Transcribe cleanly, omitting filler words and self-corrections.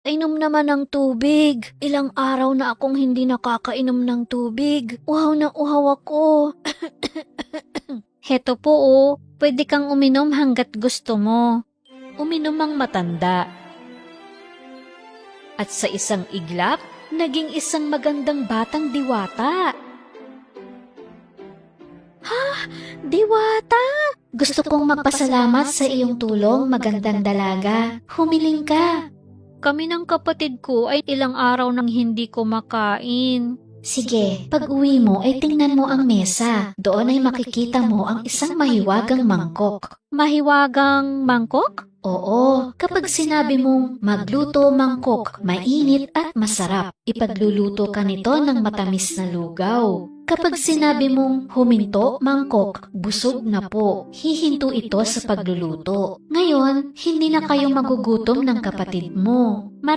Inom naman ng tubig. Ilang araw na akong hindi nakakainom ng tubig. Uhaw na uhaw ako. Heto po oh, pwede kang uminom hanggat gusto mo. Uminom ang matanda. At sa isang iglap, naging isang magandang batang diwata. Ha? Diwata? Gusto kong magpasalamat sa iyong tulong, magandang dalaga. Humiling ka. Kami ng kapatid ko ay ilang araw nang hindi kumakain. Sige, pag uwi mo ay tingnan mo ang mesa. Doon ay makikita mo ang isang mahiwagang mangkok. Mahiwagang mangkok? Oo, kapag sinabi mong magluto mangkok, mainit at masarap, ipagluluto ka nito ng matamis na lugaw. Kapag sinabi mong huminto mangkok, busog na po, hihinto ito sa pagluluto. Ngayon, hindi na kayo magugutom ng kapatid mo.